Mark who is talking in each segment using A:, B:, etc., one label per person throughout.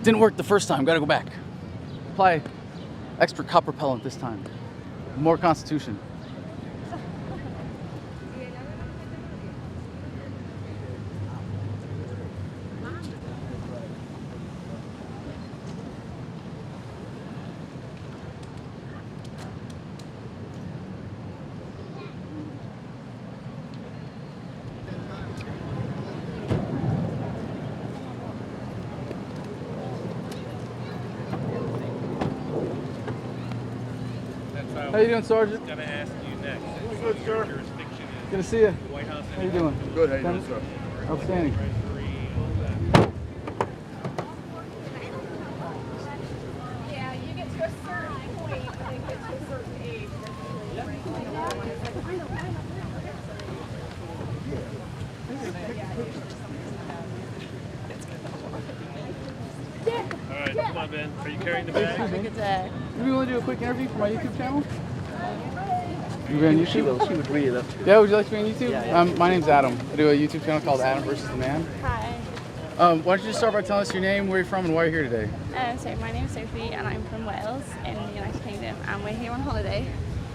A: Didn't work the first time. Gotta go back. Apply extra cop repellent this time. More Constitution. How you doing, Sergeant?
B: Gonna ask you next.
C: Good, sir.
B: Jurisdiction is
A: Good to see you.
B: White House.
A: How you doing?
C: Good, how you doing, sir?
A: Outstanding.
D: Yeah, you get to a certain point and then get to a certain age.
B: All right, come on, Ben. Are you carrying the bag?
D: Good day.
A: Do you want to do a quick interview for my YouTube channel? You be on YouTube?
E: She would read it up.
A: Yeah, would you like to be on YouTube?
E: Yeah.
A: My name's Adam. I do a YouTube channel called Adam versus the Man.
D: Hi.
A: Why don't you just start by telling us your name, where you're from, and why you're here today?
D: So my name's Sophie and I'm from Wales in the United Kingdom and we're here on holiday.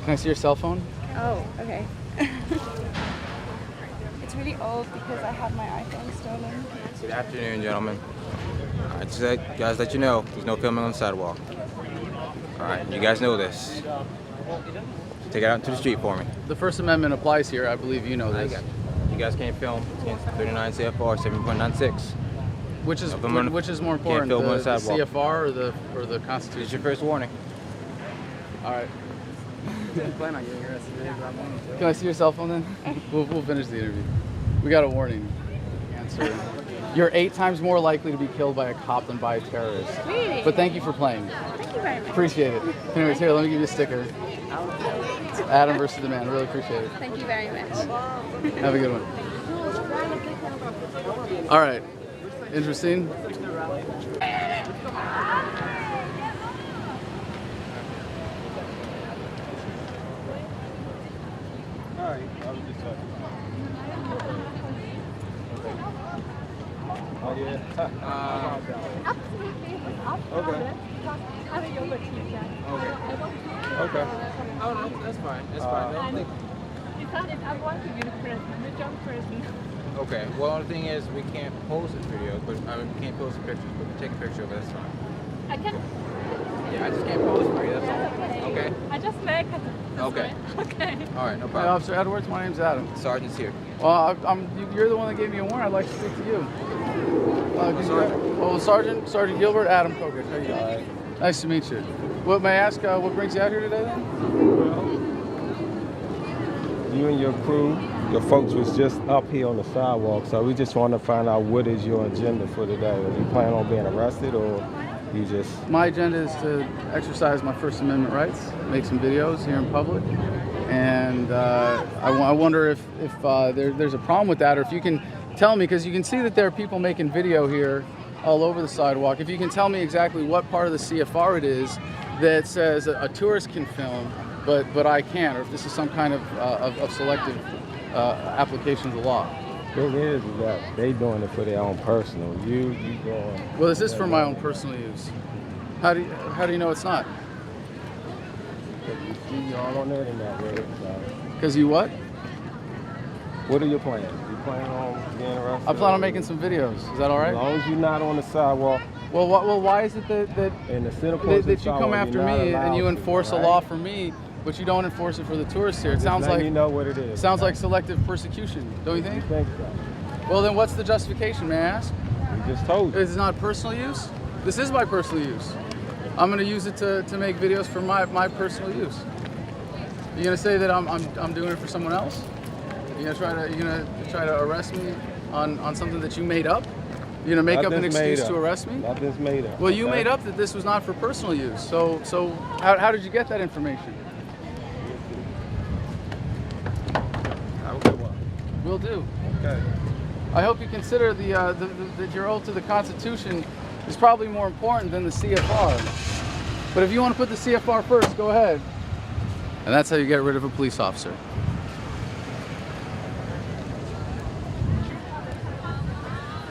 A: Can I see your cell phone?
D: Oh, okay. It's really old because I had my iPhone stolen.
F: Good afternoon, gentlemen. I just guys let you know there's no filming on the sidewalk. All right, you guys know this. Take it out into the street for me.
A: The First Amendment applies here. I believe you know
F: I
A: this.
F: got it. You guys can't film against 39 CFR 7.96.
A: Which is
F: Of them on the-
A: which is more
F: can't
A: important,
F: film on
A: the
F: the sidewalk.
A: CFR or the
F: It's
A: Constitution?
F: your first warning.
A: All right.
E: Plan on getting arrested.
A: Can I see your cell phone then? We'll finish the interview. We got a warning. Answer. You're 8 times more likely to be killed by a cop than by a terrorist.
D: Really?
A: But thank you for playing.
D: Thank you very much.
A: Appreciate it. Anyways, here, let me give you a sticker. Adam versus the Man. Really appreciate it.
D: Thank you very much.
A: Have a good one. All right. Interesting.
C: Alright, I was just talking. Oh, yeah. Okay. Okay.
F: Oh, no, that's fine. That's fine. I don't think.
G: I want to be the president, the young person.
F: Okay. Well, the thing is, we can't post this video, but I mean, we can't post a picture. But we take a picture of it. That's fine.
G: I can.
F: Yeah, I just can't post for you. That's all. Okay.
G: I just make it.
F: Okay.
G: Okay.
F: All right. No
A: Hi,
F: problem.
A: Officer Edwards. My name's Adam.
F: Sergeant's here.
A: Well, you're the one that gave me a warrant. I'd like to speak to you. Sergeant Gilbert, Adam Kokic. How you doing? Nice to meet you. What may I ask? What brings you out here today, then?
C: You and your crew, your folks was just up here on the sidewalk, so we just want to find out what is your agenda for today. Are you planning on being arrested or you just...
A: My agenda is to exercise my First Amendment rights, make some videos here in public, and I wonder if there's a problem with that, or if you can tell me, because you can see that there are people making video here all over the sidewalk. If you can tell me exactly what part of the CFR it is that says a tourist can film, but I can't, or if this is some kind of selective application of the law.
C: Thing is that they doing it for their own personal. You going...
A: Well, this is for my own personal use. How do you know it's not?
C: Because you see you all on the internet with it, so...
A: Because you what?
C: What are your plans? You plan on being arrested?
A: I plan on making some videos. Is that all right?
C: As long as you're not on the sidewalk
A: Well, why is it that
C: and the center
A: that you come after me and you enforce a law for me, but you don't enforce it for the tourists here? It sounds like
C: you know what it is.
A: sounds like selective persecution, don't you
C: You
A: think?
C: think so?
A: Well, then what's the justification, may I ask?
C: We just told you.
A: Is it not personal use? This is my personal use. I'm going to use it to make videos for my personal use. You going to say that I'm doing it for someone else? You're gonna try to arrest me on something that you made up? You're gonna make up an
C: Nothing's
A: excuse
C: made
A: to
C: up.
A: arrest me?
C: Nothing's made up.
A: Well, you
C: okay?
A: made up that this was not for personal use. So how did you get that information?
C: Have a good one.
A: Will do.
C: Okay.
A: I hope you consider that your oath to the Constitution is probably more important than the CFR. But if you want to put the CFR first, go ahead. And that's how you get rid of a police officer.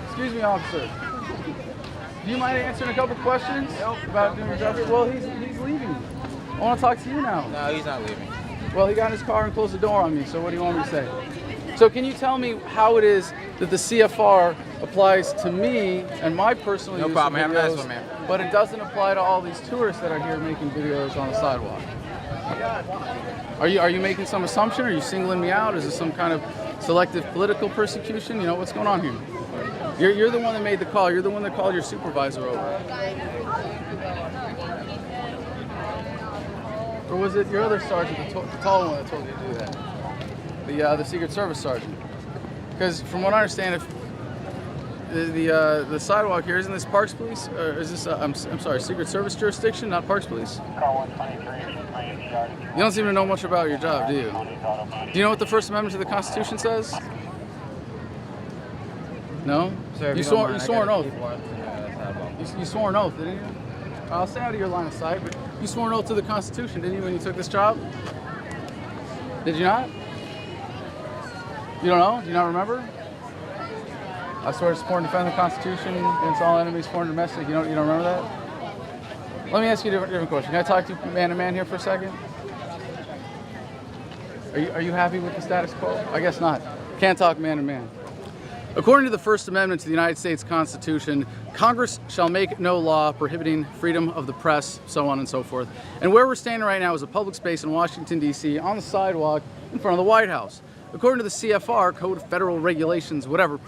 A: Excuse me, officer. Do you mind answering a couple questions about doing your job? Well, he's leaving. I want to talk to you now.
F: No, he's not leaving.
A: Well, he got in his car and closed the door on me, so what do you want me to say? So can you tell me how it is that the CFR applies to me and my personal
F: No
A: use
F: problem.
A: of
F: Have a nice
A: videos,
F: one, man.
A: but it doesn't apply to all these tourists that are here making videos on the sidewalk? Are you making some assumption? Are you singling me out? Is this some kind of selective political persecution? You know, what's going on here? You're the one that made the call. You're the one that called your supervisor over. Or was it your other sergeant, the tall one, that told you to do that? The Secret Service sergeant. Because from what I understand, if the sidewalk here, isn't this Parks Police? Or is this, I'm sorry, Secret Service jurisdiction, not Parks Police? You don't seem to know much about your job, do you? Do you know what the First Amendment to the Constitution says? No?
F: Sir,
A: You swore an oath. You swore an oath, didn't you? I'll stay out of your line of sight, but you swore an oath to the Constitution, didn't you, when you took this job? Did you not? You don't know? Do you not remember? I swear to support and defend the Constitution against all enemies, foreign and domestic. You don't remember that? Let me ask you a different question. Can I talk to you man to man here for a second? Are you happy with the status quo? I guess not. Can't talk man to man. According to the First Amendment to the United States Constitution, Congress shall make no law prohibiting freedom of the press, so on and so forth. And where we're standing right now is a public space in Washington, D.C., on the sidewalk in front of the White House. According to the CFR, Code of Federal Regulations, whatever,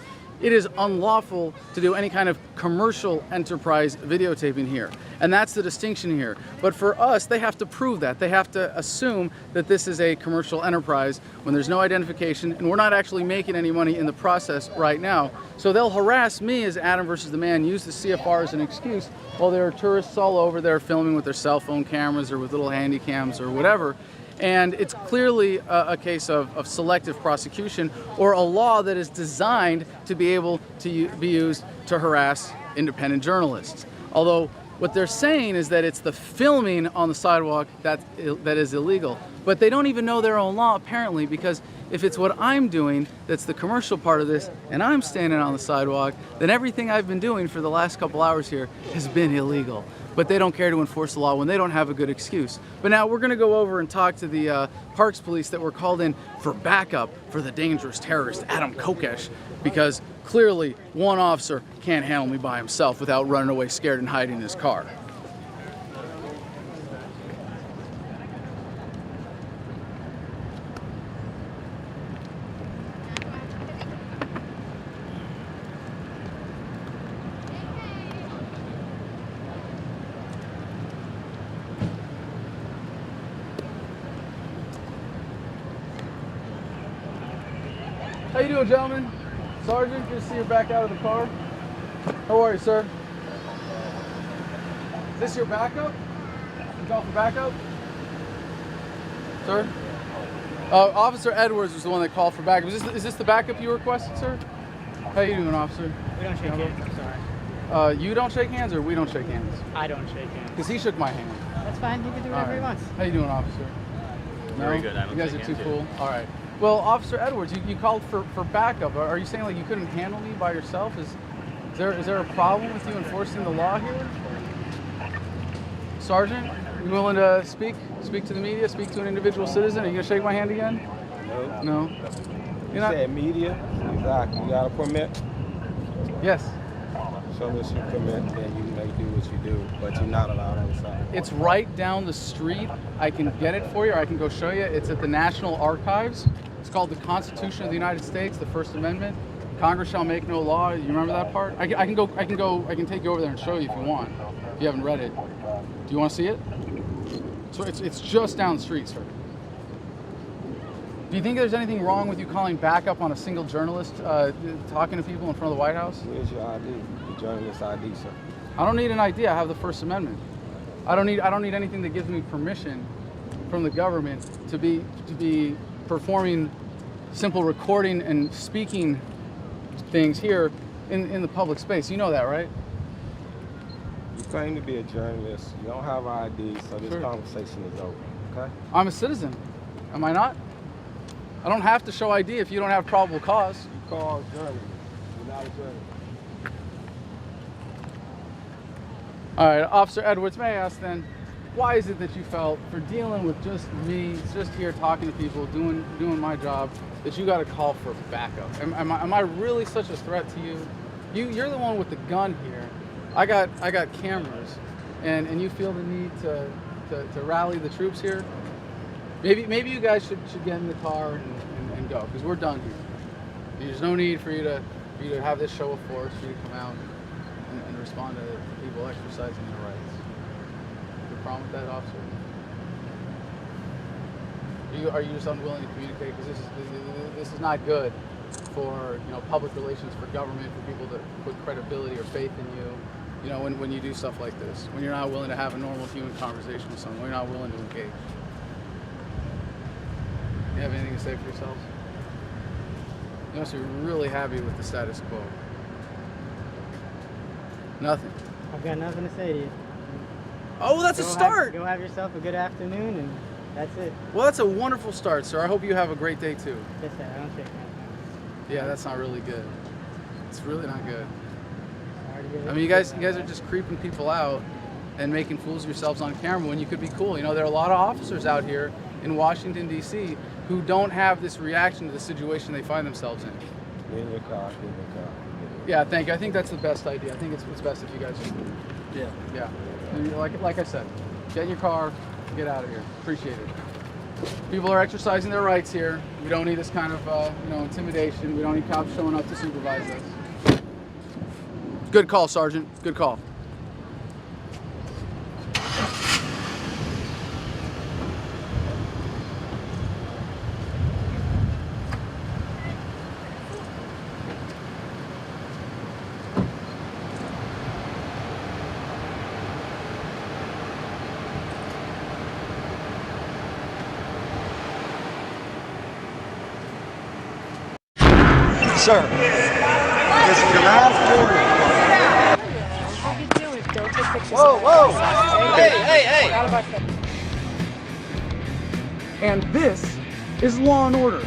A: it is unlawful to do any kind of commercial enterprise videotaping here. And that's the distinction here. But for us, they have to prove that. They have to assume that this is a commercial enterprise when there's no identification and we're not actually making any money in the process right now. So they'll harass me as Adam versus the Man, use the CFR as an excuse while there are tourists all over there filming with their cell phone cameras or with little handy cams or whatever. And it's clearly a case of selective prosecution or a law that is designed to be able to be used to harass independent journalists. Although what they're saying is that it's the filming on the sidewalk that is illegal. But they don't even know their own law, apparently, because if it's what I'm doing that's the commercial part of this and I'm standing on the sidewalk, then everything I've been doing for the last couple hours here has been illegal. But they don't care to enforce the law when they don't have a good excuse. But now we're gonna go over and talk to the Parks Police that were called in for backup for the dangerous terrorist, Adam Kokesh, because clearly one officer can't handle me by himself without running away scared and hiding in his car. How you doing, gentlemen? Sergeant, good to see you back out of the car. How are you, sir? Is this your backup? You call for backup? Sir? Officer Edwards was the one that called for backup. Is this the backup you requested, sir? How you doing, officer?
H: We don't shake hands, I'm sorry.
A: You don't shake hands or we don't shake hands?
H: I don't shake hands.
A: Because he shook my hand.
H: That's fine, he can do
A: All
H: whatever
A: right.
H: he wants.
A: How you doing, officer? No?
B: Very good, I don't
A: You guys
B: shake
A: are too
B: hands
A: cool? All right. Well, Officer Edwards, you called for backup. Are you saying like you couldn't handle me by yourself? Is there a problem with you enforcing the law here? Sergeant, you willing to speak to the media, speak to an individual citizen? Are you gonna shake my hand again?
C: No.
A: No.
C: You said media? Exactly. You got a permit?
A: Yes.
C: Show us your permit, then you may do what you do, but you're not allowed on the side.
A: It's right down the street. I can get it for you, or I can go show you. It's at the National Archives. It's called the Constitution of the United States, the First Amendment. Congress shall make no law. You remember that part? I can take you over there and show you if you want. If you haven't read it. Do you want to see it? So it's just down the street, sir. Do you think there's anything wrong with you calling backup on a single journalist talking to people in front of the White House?
C: Where's your ID? Your journalist ID, sir.
A: I don't need an ID. I have the First Amendment. I don't need anything that gives me permission from the government to be performing simple recording and speaking things here in the public space. You know that, right?
C: You claim to be a journalist. You don't have ID, so this
A: Sure.
C: conversation is over. Okay?
A: I'm a citizen. Am I not? I don't have to show ID if you don't have probable cause.
C: You call a journalist. You're not a journalist.
A: All right, Officer Edwards, may I ask then, why is it that you felt for dealing with just me, just here talking to people, doing my job, that you got to call for backup? Am I really such a threat to you? You're the one with the gun here. I got cameras, and you feel the need to rally the troops here? Maybe you guys should get in the car and go, because we're done here. There's no need for you to have this show of force, for you to come out and respond to people exercising their rights. Is there a problem with that, officer? Are you just unwilling to communicate? Because this is not good for public relations, for government, for people to put credibility or faith in you. When you do stuff like this, when you're not willing to have a normal human conversation with someone, when you're not willing to engage. You have anything to say for yourselves? You must be really happy with the status quo. Nothing.
I: I've got nothing to say to you.
A: Oh, that's a start.
I: Go have yourself a good afternoon, and that's it.
A: Well, that's a wonderful start, sir. I hope you have a great day too.
I: Yes, sir. I don't shake hands.
A: Yeah, that's not really good. It's really not good.
I: Sorry to hear
A: I mean, you guys are just creeping people out and making fools of yourselves on camera when you could be cool. There are a lot of officers out here in Washington, D.C. who don't have this reaction to the situation they find themselves in.
C: Get in your car, get in your car.
A: Yeah, thank you. I think that's the best idea. I think it's best if you guys just... Yeah. Like I said, get in your car, get out of here. Appreciate it. People are exercising their rights here. We don't need this kind of intimidation. We don't need cops showing up to supervise us. Good call, Sergeant. Good call.
J: Sir, this is your last warning.
G: What you doing? Don't take pictures.
J: Whoa! Hey!
A: And this is Law and Order.